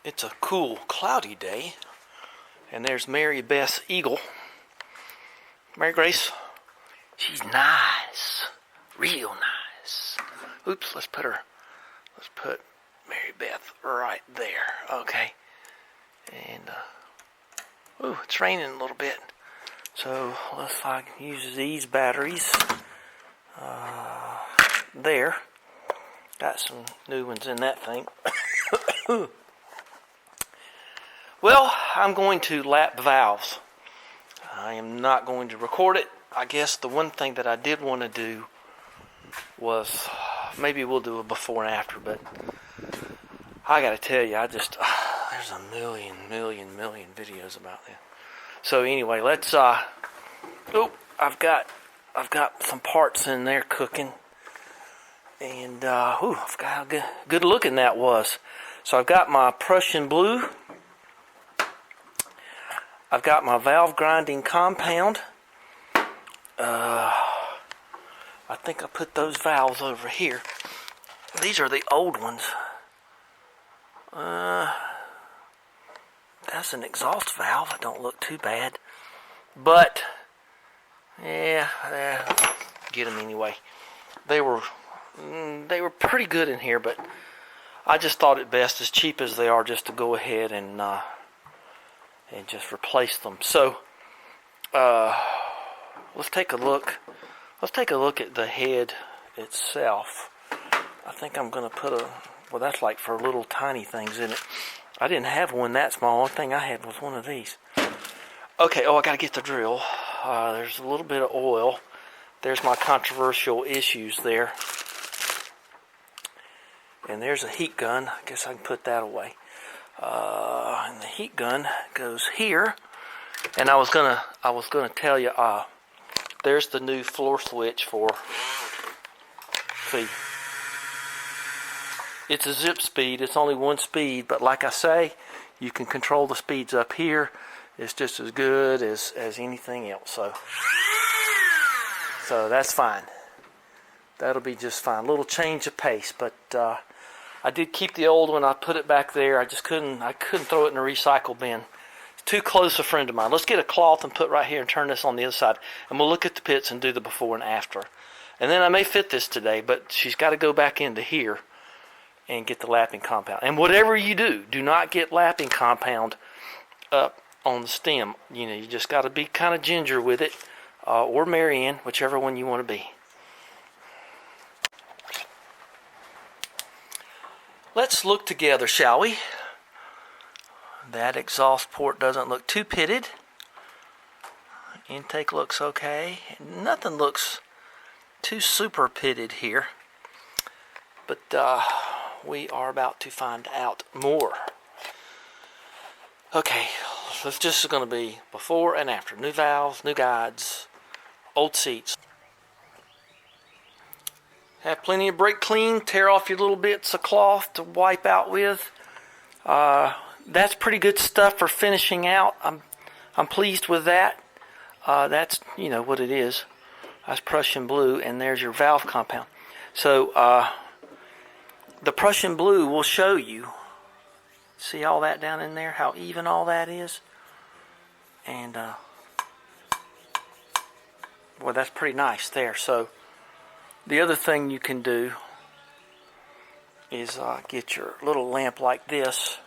It's a cool, cloudy day, and there's Mary Beth's eagle. Mary Grace, she's nice, real nice. Oops, let's put Mary Beth right there, okay. And, ooh, it's raining a little bit. So, let's use these batteries. There. Got some new ones in that thing. Well, I'm going to lap valves. I am not going to record it. I guess the one thing that I did want to do was, maybe we'll do a before and after, but I got to tell you, there's a million videos about that. So anyway, let's, I've got some parts in there cooking. And, I've got how good looking that was. So I've got my Prussian blue. I've got my valve grinding compound. I think I put those valves over here. These are the old ones. That's an exhaust valve. It don't look too bad. But, yeah, get them anyway. They were pretty good in here, but I just thought it best, as cheap as they are, just to go ahead and just replace them. So, let's take a look. Let's take a look at the head itself. I think I'm going to put well, that's like for little tiny things in it. I didn't have one that small. The only thing I had was one of these. Okay, I got to get the drill. There's a little bit of oil. There's my controversial issues there. And there's a heat gun. I guess I can put that away. And the heat gun goes here. And I was gonna tell you, there's the new floor switch for. See, it's a zip speed. It's only one speed, but like I say, you can control the speeds up here. It's just as good as anything else. So that's fine. That'll be just fine. A little change of pace, but I did keep the old one. I put it back there. I couldn't throw it in a recycle bin. It's too close a friend of mine. Let's get a cloth and put right here and turn this on the other side. And we'll look at the pits and do the before and after. And then I may fit this today, but she's got to go back into here and get the lapping compound. And whatever you do, do not get lapping compound up on the stem. You know, you just got to be kind of ginger with it, or Marianne, whichever one you want to be. Let's look together, shall we? That exhaust port doesn't look too pitted. Intake looks okay. Nothing looks too super pitted here. But we are about to find out more. Okay, so it's just going to be before and after. New valves, new guides, old seats. Have plenty of brake clean. Tear off your little bits of cloth to wipe out with. That's pretty good stuff for finishing out. I'm pleased with that. That's, you know what it is. That's Prussian blue, and there's your valve compound. So the Prussian blue will show you. See all that down in there? How even all that is? And boy, that's pretty nice there. So the other thing you can do is get your little lamp like this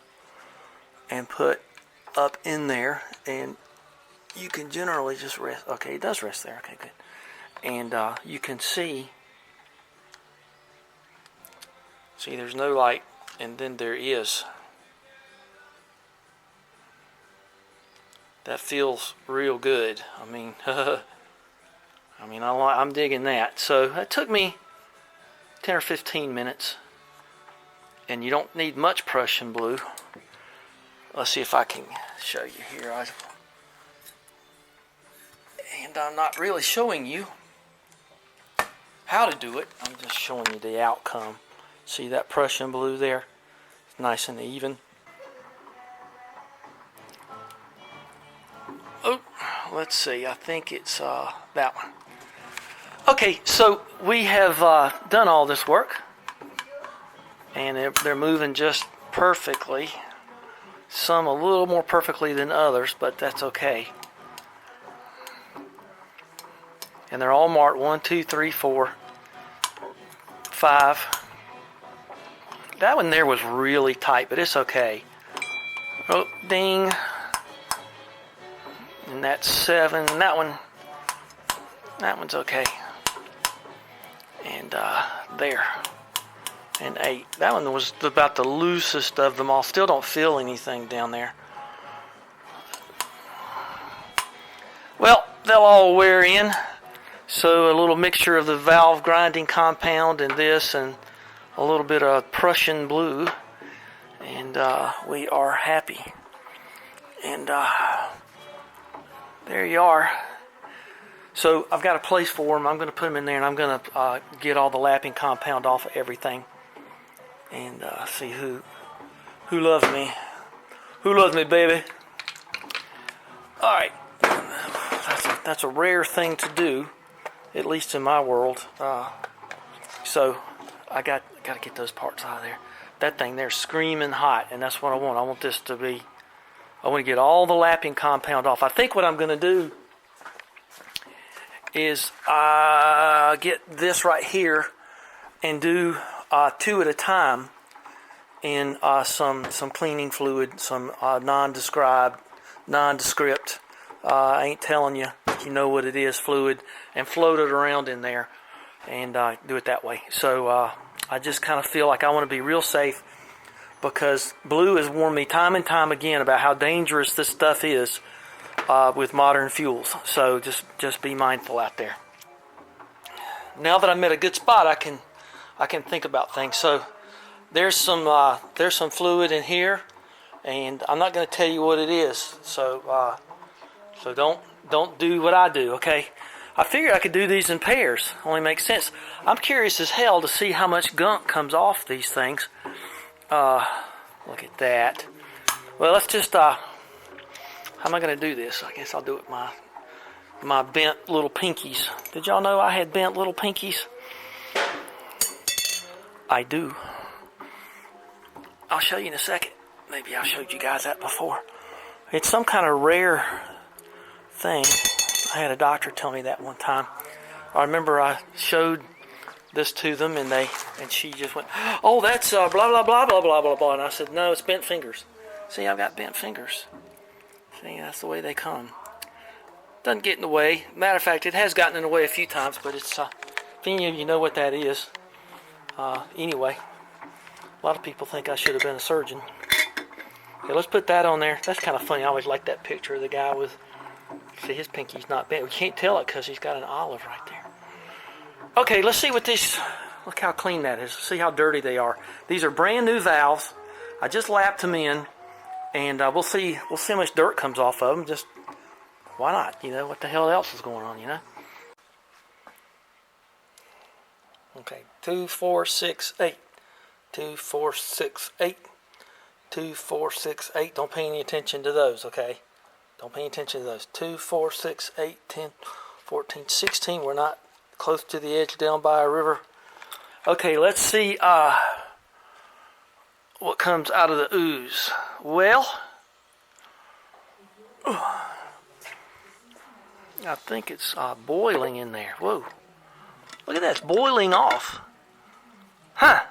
and put up in there, and you can generally just rest. Okay, it does rest there. Okay, good. And you can see there's no light, and then there is. That feels real good. I mean, I'm digging that. So that took me 10 or 15 minutes, and you don't need much Prussian blue. Let's see if I can show you here. And I'm not really showing you how to do it. I'm just showing you the outcome. See that Prussian blue there? It's nice and even. Oh, let's see. I think it's that one. Okay, so we have done all this work, and they're moving just perfectly. Some a little more perfectly than others, but that's okay. And they're all marked 1, 2, 3, 4, 5. That one there was really tight, but it's okay. Oh, ding. And that's 7. And that one's okay. And there. And 8. That one was about the loosest of them all. Still don't feel anything down there. Well, they'll all wear in. So a little mixture of the valve grinding compound and this, and a little bit of Prussian blue, and we are happy. And there you are. So I've got a place for them. I'm going to put them in there, and I'm going to get all the lapping compound off of everything, and see who loves me. Who loves me, baby? All right. That's a rare thing to do, at least in my world. So I got to get those parts out of there. That thing there's screaming hot, and that's what I want. I want this to be. I want to get all the lapping compound off. I think what I'm going to do is get this right here and do 2 at a time in some cleaning fluid, some nondescript. I ain't telling you. You know what it is, fluid, and float it around in there and do it that way. So I just kind of feel like I want to be real safe, because Blue has warned me time and time again about how dangerous this stuff is with modern fuels. So just be mindful out there. Now that I'm at a good spot, I can think about things. So there's some fluid in here, and I'm not going to tell you what it is. So don't do what I do, okay? I figured I could do these in pairs. Only makes sense. I'm curious as hell to see how much gunk comes off these things. Look at that. Well, let's just, how am I going to do this? I guess I'll do it with my bent little pinkies. Did y'all know I had bent little pinkies? I do. I'll show you in a second. Maybe I showed you guys that before. It's some kind of rare thing. I had a doctor tell me that one time. I remember I showed this to them, and she just went, "Oh, that's blah blah blah blah blah blah blah." And I said, "No, it's bent fingers. See, I've got bent fingers. See, that's the way they come. Doesn't get in the way. Matter of fact, it has gotten in the way a few times, but it's if any of you know what that is. Anyway, a lot of people think I should have been a surgeon. Okay, let's put that on there. That's kind of funny. I always like that picture of the guy with. See, his pinky's not bent. We can't tell it because he's got an olive right there. Okay, let's see what these. Look how clean that is. See how dirty they are. These are brand new valves. I just lapped them in, and we'll see how much dirt comes off of them. Just why not? You know, what the hell else is going on? You know. Okay, 2, 4, 6, 8. 2, 4, 6, 8. 2, 4, 6, 8. Don't pay any attention to those. Okay. Don't pay attention to those. 2, 4, 6, 8, 10, 14, 16. We're not close to the edge down by a river. Okay, let's see what comes out of the ooze. Well, I think it's boiling in there. Whoa. Look at that. It's boiling off. Huh.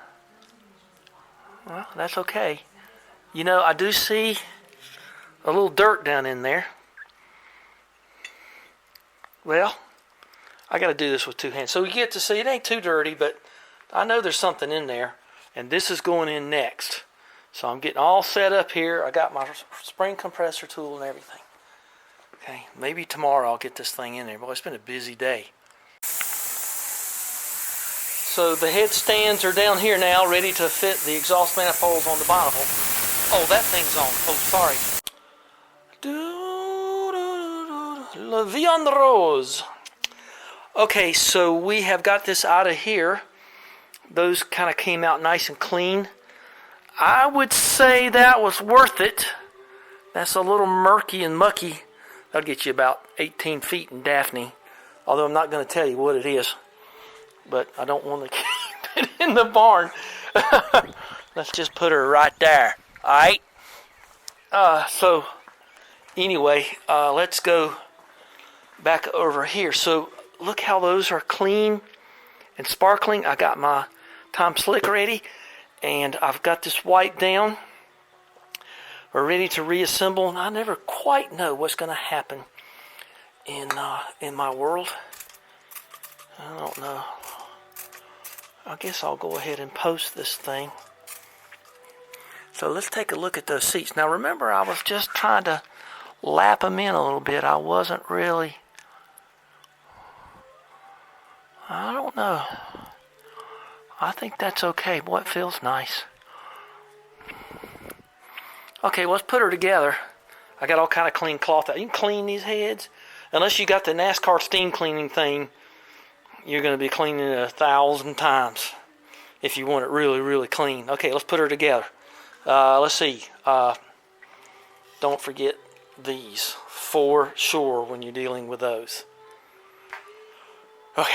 Well, that's okay. You know, I do see a little dirt down in there. Well, I got to do this with 2 hands. So you get to see it ain't too dirty, but I know there's something in there. And this is going in next. So I'm getting all set up here. I got my spring compressor tool and everything. Okay, maybe tomorrow I'll get this thing in there. Boy, it's been a busy day. So the headstands are down here now, ready to fit the exhaust manifolds on the bottom. Oh, that thing's on. Oh, sorry. La vie en rose. Okay, so we have got this out of here. Those kind of came out nice and clean. I would say that was worth it. That's a little murky and mucky. That'll get you about 18 feet in Daphne. Although I'm not going to tell you what it is. But I don't want to keep it in the barn. Let's just put her right there. Alright? So anyway, let's go back over here. So look how those are clean and sparkling. I got my Time Slick ready, and I've got this white down. We're ready to reassemble, and I never quite know what's going to happen in my world. I don't know. I guess I'll go ahead and post this thing. So let's take a look at those seats. Now remember, I was just trying to lap them in a little bit. I wasn't really, I don't know. I think that's okay. Boy, it feels nice. Okay, let's put her together. I got all kind of clean cloth out. You can clean these heads. Unless you got the NASCAR steam cleaning thing, you're going to be cleaning it 1,000 times if you want it really, really clean. Okay, let's put her together. Let's see. Don't forget these for sure when you're dealing with those. Okay,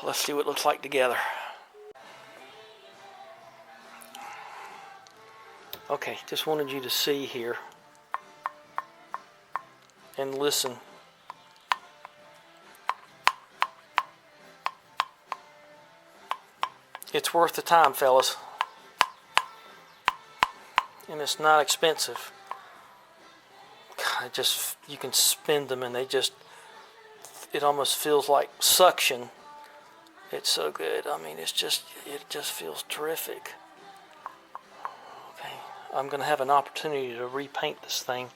let's see what it looks like together. Okay, just wanted you to see here and listen. It's worth the time, fellas. And it's not expensive. God, you can spin them and it almost feels like suction. It's so good. I mean, it just feels terrific. Okay, I'm going to have an opportunity to repaint this thing.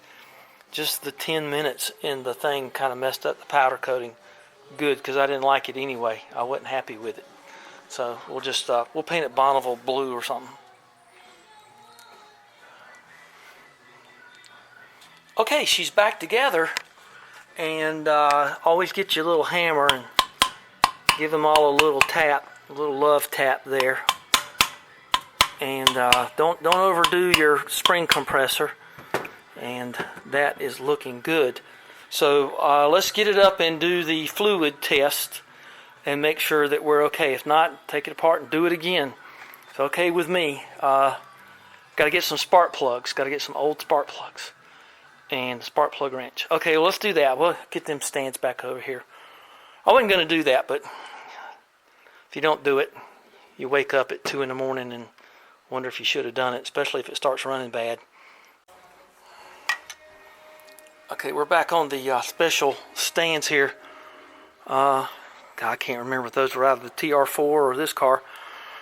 Just the 10 minutes in the thing kind of messed up the powder coating good because I didn't like it anyway. I wasn't happy with it. So we'll paint it Bonneville blue or something. Okay, she's back together, and always get your little hammer and give them all a little tap, a little love tap there. And don't overdo your spring compressor. And that is looking good. So let's get it up and do the fluid test and make sure that we're okay. If not, take it apart and do it again. It's okay with me. Got to get some spark plugs. Got to get some old spark plugs and a spark plug wrench. Okay, well, let's do that. We'll get them stands back over here. I wasn't going to do that, but if you don't do it, you wake up at 2 in the morning and wonder if you should have done it, especially if it starts running bad. Okay, we're back on the special stands here. God, I can't remember if those were out of the TR4 or this car.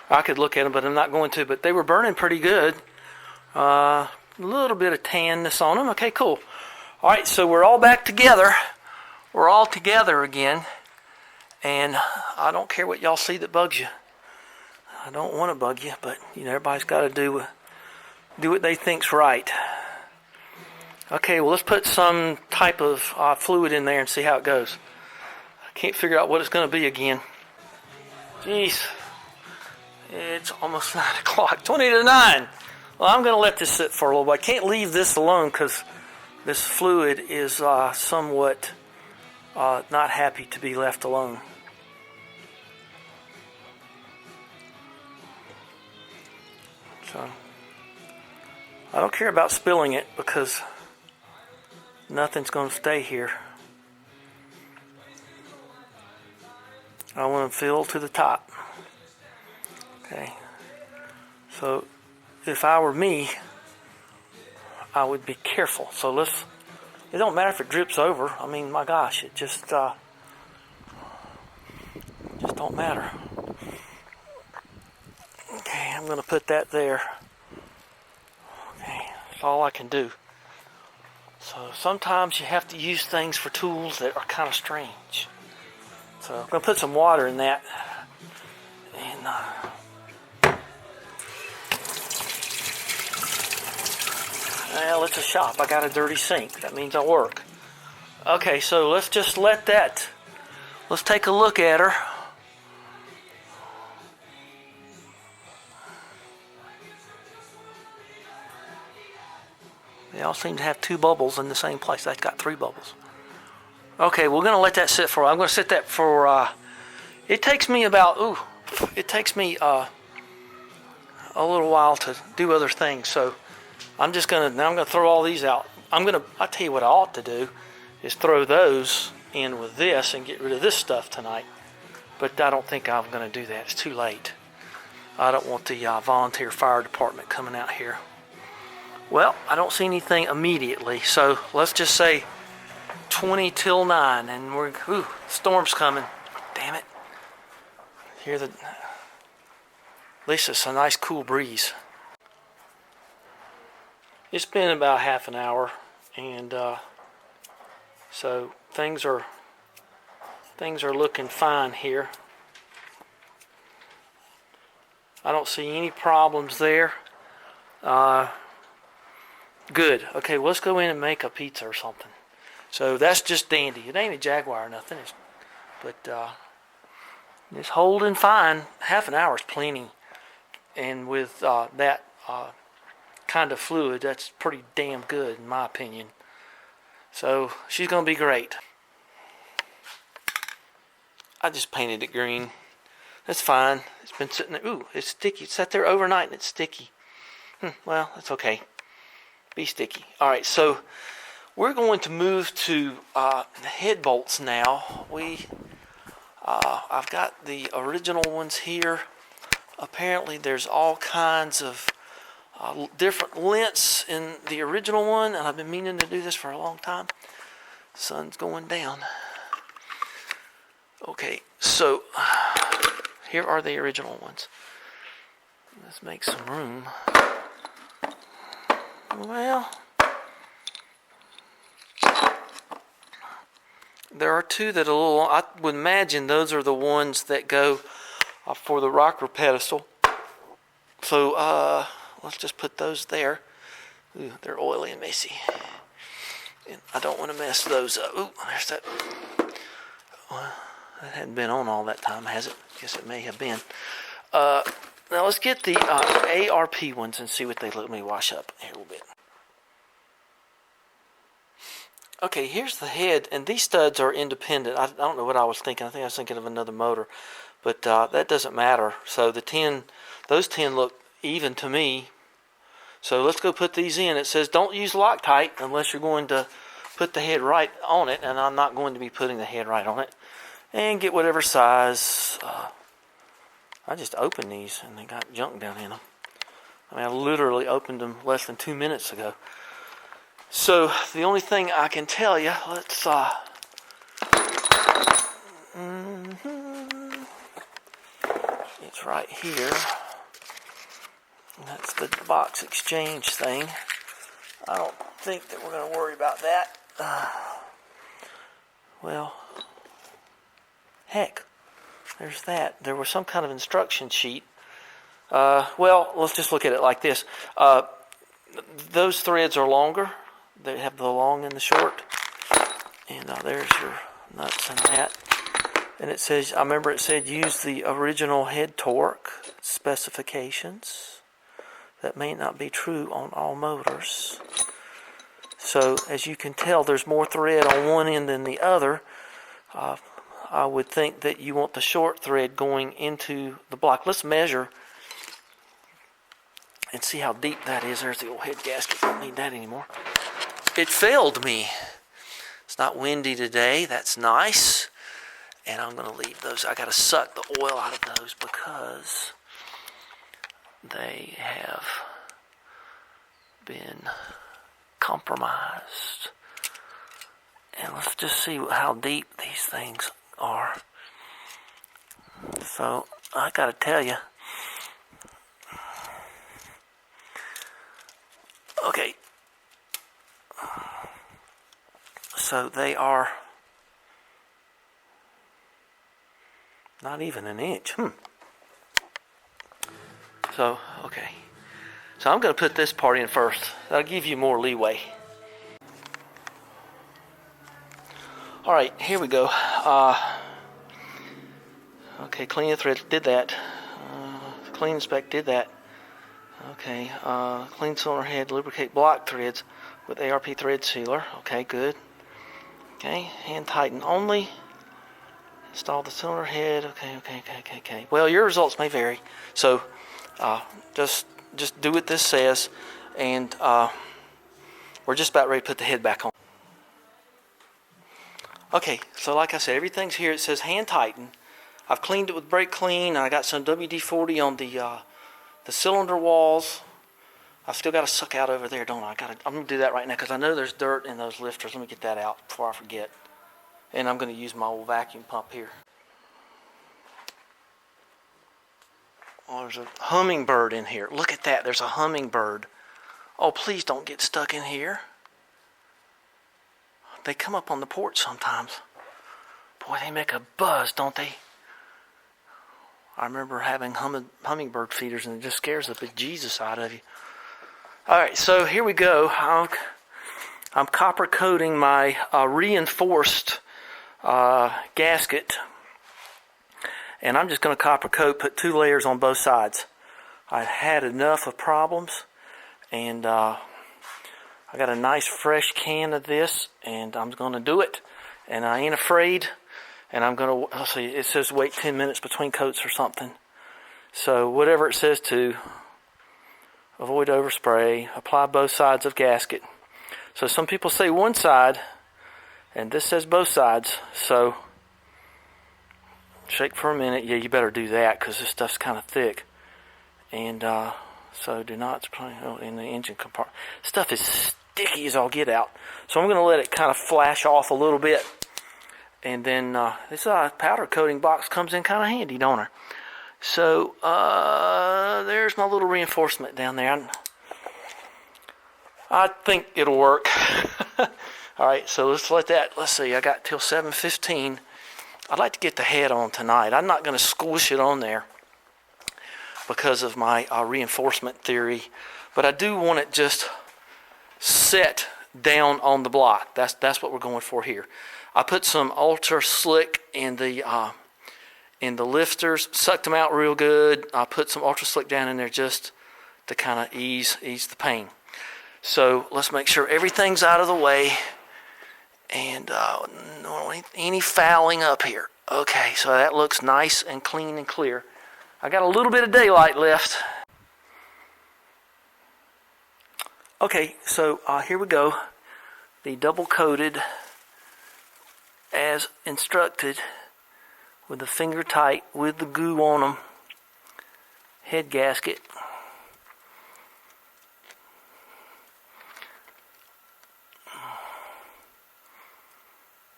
I could look at them, but I'm not going to. But they were burning pretty good. A little bit of tanness on them. Okay, cool. All right, so we're all back together. We're all together again. And I don't care what y'all see that bugs you. I don't want to bug you, but everybody's got to do what they think's right. Okay, well, let's put some type of fluid in there and see how it goes. I can't figure out what it's going to be again. Jeez. It's almost 9 o'clock. 20 to 9. Well, I'm going to let this sit for a little bit. I can't leave this alone because this fluid is somewhat not happy to be left alone. So, I don't care about spilling it because nothing's going to stay here. I want to fill to the top. Okay. So, if I were me, I would be careful. So it don't matter if it drips over. I mean, my gosh, it just don't matter. Okay, I'm going to put that there. Okay, that's all I can do. So sometimes you have to use things for tools that are kind of strange. So I'm going to put some water in that. And well, it's a shop. I got a dirty sink. That means I work. Okay, so let's just let's take a look at her. They all seem to have 2 bubbles in the same place. That's got 3 bubbles. Okay, we're going to let that sit for, I'm going to sit that for, it takes me about, a little while to do other things. So I'm gonna throw all these out. I'll tell you what I ought to do is throw those in with this and get rid of this stuff tonight. But I don't think I'm gonna do that. It's too late. I don't want the volunteer fire department coming out here. Well, I don't see anything immediately, so let's just say 20 till 9, and storm's coming. Damn it. At least it's a nice cool breeze. It's been about half an hour, and so things are looking fine here. I don't see any problems there. Good. Okay, well, let's go in and make a pizza or something. So that's just dandy. It ain't a Jaguar or nothing. But it's holding fine. Half an hour is plenty. And with that kind of fluid, that's pretty damn good in my opinion. So she's going to be great. I just painted it green. That's fine. It's been sitting there. Ooh, it's sticky. It sat there overnight and it's sticky. Well, that's okay. Be sticky. All right, so we're going to move to the head bolts now. I've got the original ones here. Apparently, there's all kinds of different lengths in the original one, and I've been meaning to do this for a long time. Sun's going down. Okay, so here are the original ones. Let's make some room. Well, there are two that I would imagine those are the ones that go for the rocker pedestal. So let's just put those there. Ooh, they're oily and messy. And I don't want to mess those up. Ooh, there's that. Well, that hadn't been on all that time, has it? Guess it may have been. Now let's get the ARP ones and see what they look. Let me wash up here a little bit. Okay, here's the head, and these studs are independent. I don't know what I was thinking. I think I was thinking of another motor, but that doesn't matter. So those 10 look even to me. So let's go put these in. It says don't use Loctite unless you're going to put the head right on it, and I'm not going to be putting the head right on it. And get whatever size. I just opened these, and they got junk down in them. I mean, I literally opened them less than 2 minutes ago. So the only thing I can tell you, let's it's right here. That's the box exchange thing. I don't think that we're going to worry about that. Well, heck, there's that. There was some kind of instruction sheet. Well, let's just look at it like this. Those threads are longer. They have the long and the short. And there's your nuts and that. And it says, I remember it said use the original head torque specifications. That may not be true on all motors. So as you can tell, there's more thread on one end than the other. I would think that you want the short thread going into the block. Let's measure and see how deep that is. There's the old head gasket. Don't need that anymore. It failed me. It's not windy today. That's nice. And I'm going to leave those. I got to suck the oil out of those because they have been compromised. And let's just see how deep these things are. So I got to tell you. Okay. So they are not even an inch. So, okay. So I'm going to put this part in first. That'll give you more leeway. All right, here we go. Okay, clean the thread, did that. Clean inspect, did that. Okay, clean cylinder head, lubricate block threads with ARP thread sealer. Okay, good. Okay, hand tighten only. Install the cylinder head. Okay. Well, your results may vary. So, just do what this says. and we're just about ready to put the head back on. Okay, so like I said, everything's here. It says hand tighten. I've cleaned it with brake clean. I got some WD-40 on the cylinder walls. I've still got to suck out over there, don't I? I'm going to do that right now because I know there's dirt in those lifters. Let me get that out before I forget. And I'm going to use my old vacuum pump here. Oh, there's a hummingbird in here. Look at that. There's a hummingbird. Oh, please don't get stuck in here. They come up on the porch sometimes. Boy, they make a buzz, don't they? I remember having hummingbird feeders, and it just scares the bejesus out of you. All right, so here we go. I'm copper coating my reinforced gasket, and I'm just going to copper coat, put 2 layers on both sides. I've had enough of problems, and I got a nice fresh can of this, and I'm going to do it, and I ain't afraid. And I'm going to, let's see, it says wait 10 minutes between coats or something. So whatever it says to, avoid overspray, apply both sides of gasket. So some people say one side, and this says both sides. So shake for a minute. Yeah, you better do that because this stuff's kind of thick. And so do not spray in the engine compartment. Stuff is sticky as all get out. So I'm going to let it kind of flash off a little bit. And then this powder coating box comes in kind of handy, don't it? So there's my little reinforcement down there. I think it'll work. All right, so let's see, I got till 7:15. I'd like to get the head on tonight. I'm not going to squish it on there because of my reinforcement theory, but I do want it just set down on the block. That's what we're going for here. I put some Ultra Slick in the lifters, sucked them out real good. I put some Ultra Slick down in there just to kind of ease the pain. So let's make sure everything's out of the way and no any fouling up here. Okay, so that looks nice and clean and clear. I got a little bit of daylight left. Okay, so here we go. The double coated as instructed with the finger tight with the goo on them head gasket.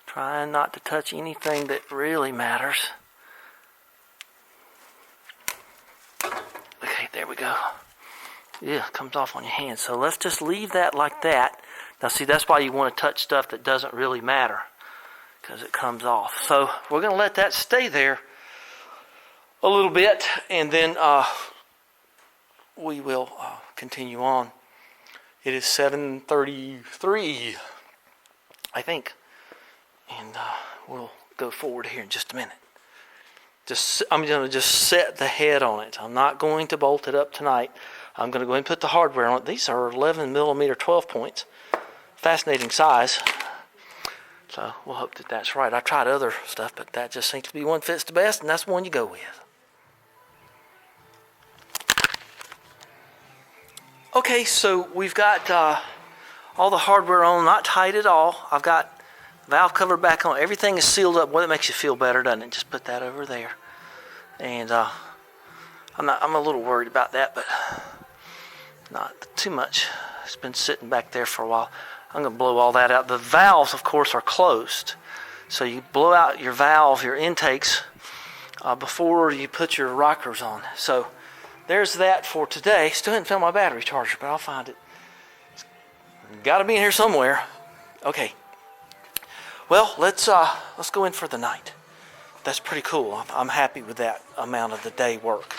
Trying not to touch anything that really matters. Okay, there we go. Yeah, it comes off on your hand. So let's just leave that like that. Now see, that's why you want to touch stuff that doesn't really matter, because it comes off. So we're going to let that stay there a little bit, and then we will continue on. It is 7:33, I think, and we'll go forward here in just a minute. I'm going to just set the head on it. I'm not going to bolt it up tonight. I'm going to go ahead and put the hardware on it. These are 11 millimeter 12 points. Fascinating size. So we'll hope that that's right. I tried other stuff, but that just seems to be one fits the best, and that's the one you go with. Okay, so we've got all the hardware on, not tight at all. I've got valve cover back on. Everything is sealed up. Well, it makes you feel better, doesn't it? Just put that over there. And I'm a little worried about that, but not too much. It's been sitting back there for a while. I'm going to blow all that out. The valves, of course, are closed. So you blow out your valve, your intakes, before you put your rockers on. So there's that for today. Still haven't found my battery charger, but I'll find it. It's got to be in here somewhere. Okay. Well, let's go in for the night. That's pretty cool. I'm happy with that amount of the day work.